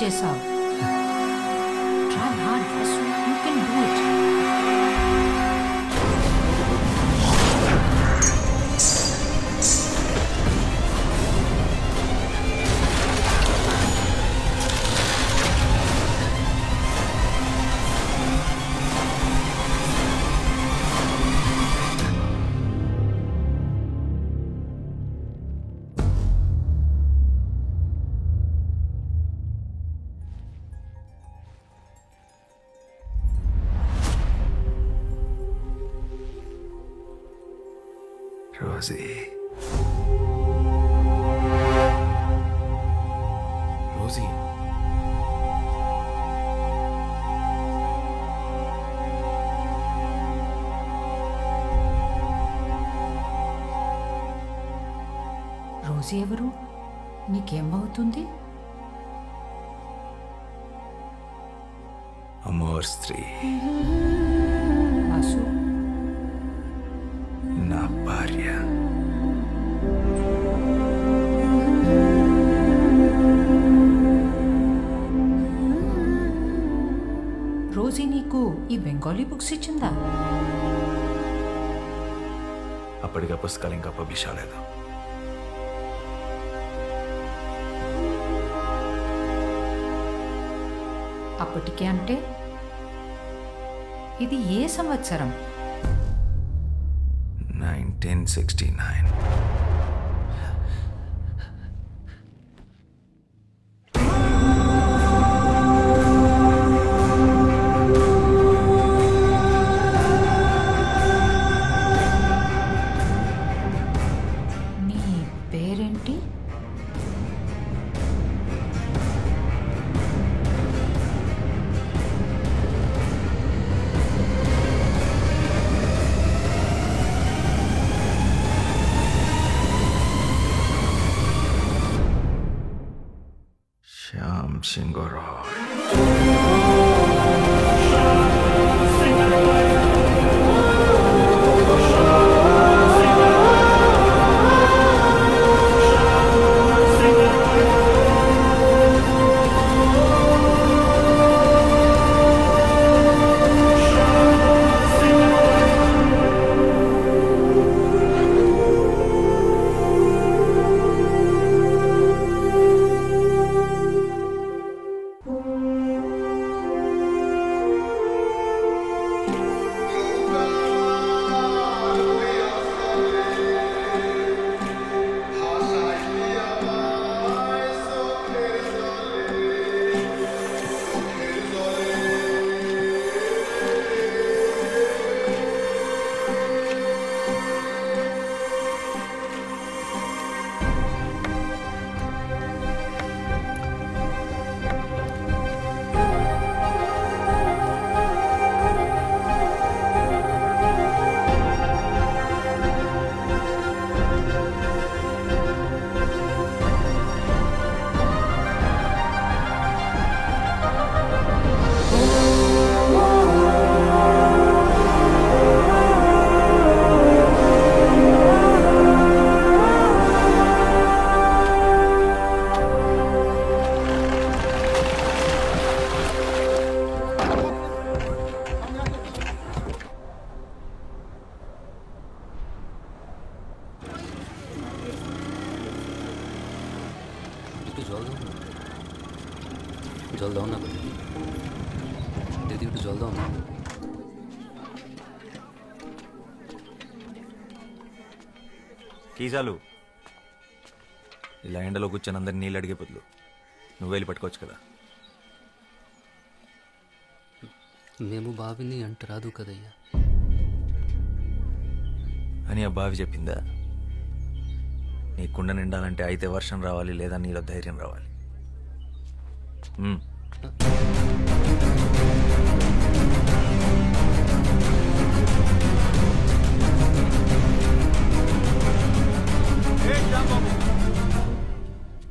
చేసావు. Try hard, Vasu. You can do it. Rosie. Rosie. Rosie ఎవరు? నీకేమవుతుంది? Amor స్త్రీ. వాసు, నా భార్య. రోజీ నీకు ఈ బెంగాలీ బుక్స్ ఇచ్చిందా? అప్పటిగా పుస్తకాలు ఇంకా పబ్లిష్ అవ్వలేదు. అప్పటికే అంటే ఇది ఏ సంవత్సరం? 1969. నీ పేరేంటి? శ్యామ్ సింగ్ రాయ్. जल दो ना दीदी जल दो ना కీజాలు ఇలా ఎండలో కూర్చొని అందరినీ నీళ్ళు అడిగే బదులు నువ్వు వెళ్ళి పట్టుకోవచ్చు కదా. మేము బావిని అంటరాదు కదయ్యా అని ఆ బావి చెప్పిందా? నీ కుండ నిండాలంటే అయితే వర్షం రావాలి, లేదా నీలో ధైర్యం రావాలి.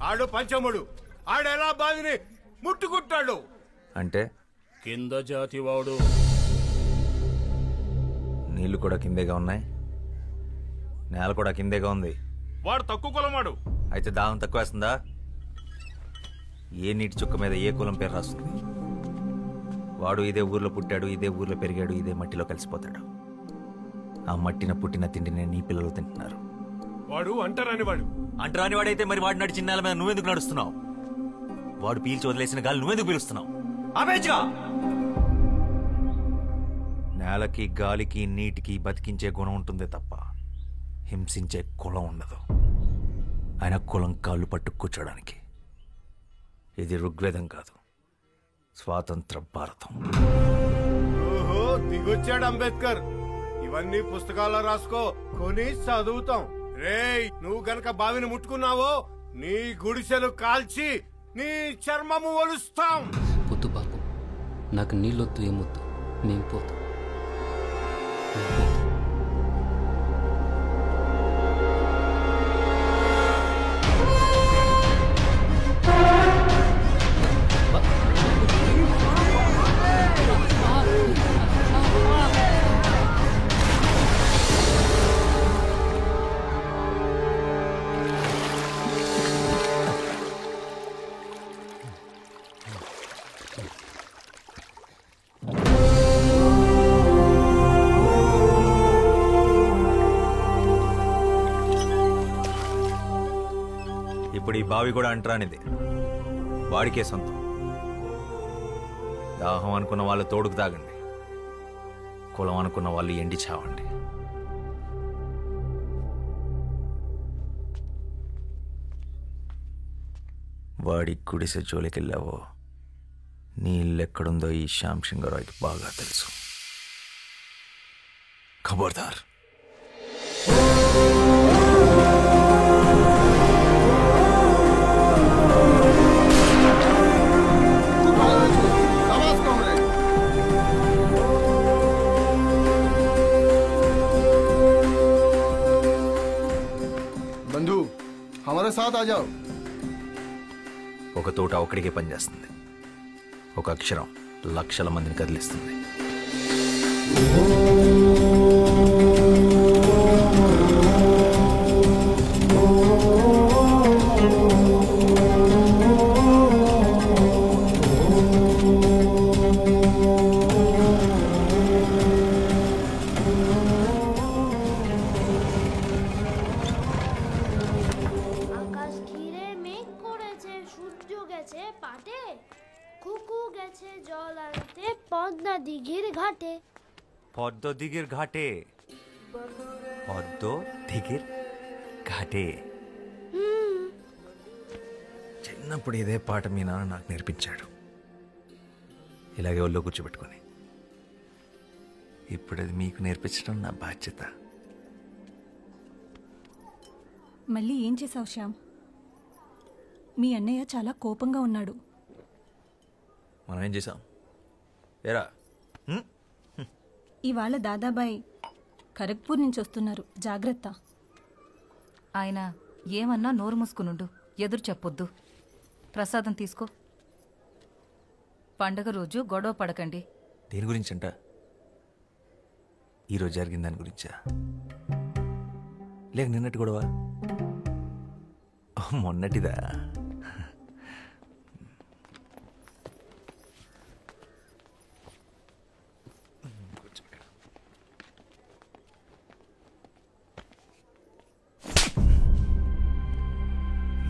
ఆడు పంచముడు, ఆడెలా బావిని ముట్టుకుంటాడు అంటే కింద జాతి వాడు. నీళ్లు కూడా కిందేగా ఉన్నాయి, నేల కూడా కిందేగా ఉంది. వాడు తక్కువ కులమాడు. అయితే దాహం తక్కువ వేస్తుందా? ఏ నీటి చుక్క మీద ఏ కులం పేరు రాస్తుంది. వాడు ఇదే ఊర్లో పుట్టాడు, ఇదే ఊర్లో పెరిగాడు, ఇదే మట్టిలో కలిసిపోతాడు. ఆ మట్టిన పుట్టిన తిండిని నీ పిల్లలు తింటున్నారు. వాడు అంటరాని వాడైతే మరి వాడు నడిచిన నేల మీద నువ్వెందుకు నడుస్తున్నావు? వాడు పీల్చి వదిలేసిన గాలి నువ్వెందుకు పీలుస్తున్నావు? నేలకి గాలికి నీటికి బతికించే గుణం ఉంటుందే తప్ప హింసించే కులం ఉండదు. ఆయన కులం కాళ్ళు పట్టు కూర్చోడానికి. ఇది ఋగ్వేదం కాదు, స్వాతంత్ర భారతం. ఓహో, దిగొచ్చాడు అంబేద్కర్. ఇవన్నీ పుస్తకాల్లో రాసుకో, కొని చదువుతాం. రేయ్, నువ్వు గనక బావిని ముట్టుకున్నావో నీ గుడిసెలు కాల్చి నీ చర్మము ఒలుస్తాం. పొద్దు బాబు, నాకు నీళ్ళొద్దు ఏమొద్దు, మేము పోతాం. ఇప్పుడు ఈ బావి కూడా అంటరానిది, వాడికే సొంతం. దాహం అనుకున్న వాళ్ళు తోడుకు తాగండి, కులం అనుకున్న వాళ్ళు ఎండి చావండి. వాడి గుడిసె జోలికెళ్ళావో నీ ఇల్లెక్కడుందో ఈ శ్యామ్ సింగరాయ్కి బాగా తెలుసు. ఖబర్దార్. बंधु हमारे साथ आ जाओ. ఒక తోట ఒక్కడికే పనిచేస్తుంది, ఒక అక్షరం లక్షల మందిని కదిలిస్తుంది. পদ্মদিঘির ঘাটে, পদ্মদিঘির ఘాటే. చిన్నప్పుడు ఇదే పాట మీ నాన్న నాకు నేర్పించాడు, ఇలాగే ఒళ్ళో కూర్చోబెట్టుకొని. ఇప్పుడు అది మీకు నేర్పించడం నా బాధ్యత. మళ్ళీ ఏం చేసావు శ్యామ్? మీ అన్నయ్య చాలా కోపంగా ఉన్నాడు. మనం ఏం చేసాం? ఏరా, ఇవాళ దాదాబాయ్ ఖరగ్పూర్ నుంచి వస్తున్నారు, జాగ్రత్త. ఆయన ఏమన్నా నోరు మూసుకునుండు, ఎదురు చెప్పొద్దు. ప్రసాదం తీసుకో. పండగ రోజు గొడవ పడకండి. దేని గురించంట? ఈరోజు జరిగిన దాని గురించా, లేక నిన్నటి గొడవ? మొన్నటిదా?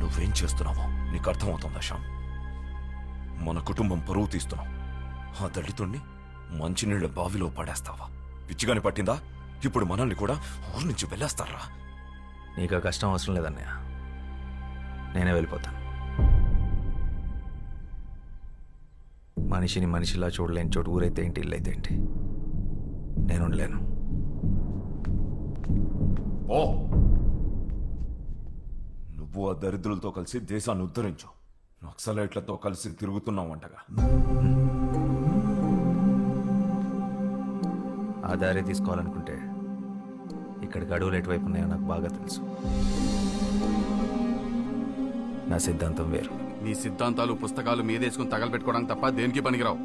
నువ్వేం చేస్తున్నావో నీకు అర్థమవుతుందా శ్యామ్? మన కుటుంబం పరువు తీస్తున్నావు. ఆ దళితుణ్ణి మంచినీళ్ళ బావిలో పడేస్తావా? పిచ్చిగాని పట్టిందా? ఇప్పుడు మనల్ని కూడా ఊరి నుంచి వెళ్ళేస్తారా? నీకు ఆ కష్టం అవసరం లేదన్నయ్య, నేనే వెళ్ళిపోతాను. మనిషిని మనిషిలా చూడలేని చోటు ఊరైతే ఏంటి, ఇల్లైతే ఏంటి, నేను ఉండలేను. ఓ, నువ్వు ఆ దరిద్రులతో కలిసి దేశాన్ని ఉద్ధరించు. నక్సలైట్లతో కలిసి తిరుగుతున్నావంటగా. ఆ దారి తీసుకోవాలనుకుంటే ఇక్కడికి అడవులు ఎటువైపు ఉన్నాయో నాకు బాగా తెలుసు. నా సిద్ధాంతం వేరు. నీ సిద్ధాంతాలు పుస్తకాలు మీదేసుకుని తగలబెట్టుకోవడానికి తప్ప దేనికి పనికిరావు.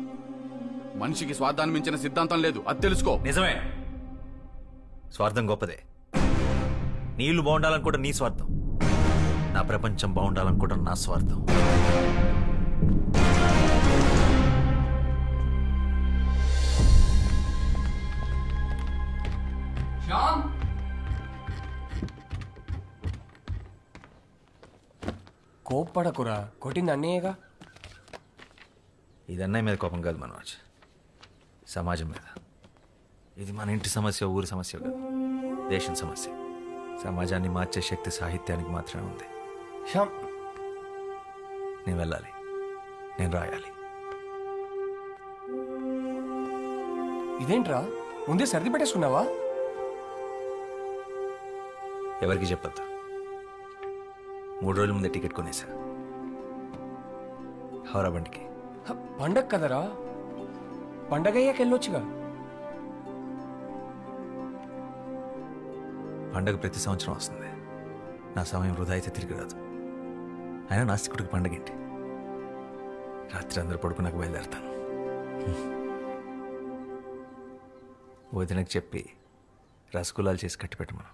మనిషికి స్వార్థాన్ని మించిన సిద్ధాంతం లేదు, అది తెలుసుకో. నిజమే, స్వార్థం గొప్పదే. నీ ఇల్లు బాగుండాలనుకోవడం నీ స్వార్థం, నా ప్రపంచం బాగుండాలనుకోవడం నా స్వార్థం. కోప్పడకురా, కొట్టింది అన్నయ్యగా. ఇది అన్నయ్య మీద కోపం కాదు మనోజ్, సమాజం మీద. ఇది మన ఇంటి సమస్య, ఊరి సమస్య కాదు, దేశం సమస్య. సమాజాన్ని మార్చే శక్తి సాహిత్యానికి మాత్రమే ఉంది. శ్యామ్, నేను వెళ్ళాలి, నేను రాయాలి. ఇదేంట్రా ముందే సర్ది పెట్టేసుకున్నావా? ఎవరికి చెప్పొద్దు. 3 రోజుల ముందే టికెట్ కొనేసా హౌరా బండికి. పండగ కదరా, పండగ అయ్యాక వెళ్ళొచ్చుగా. పండగ ప్రతి సంవత్సరం వస్తుంది. నా సమయం వృధా అయితే తిరిగి రాదు. అయినా నాస్తికుడికి పండగ ఏంటి? రాత్రి అందరూ పడుకున్నాక బయలుదేరుతాను. వదినకు చెప్పి రసగుల్లాలు చేసి కట్టి పెట్టమను.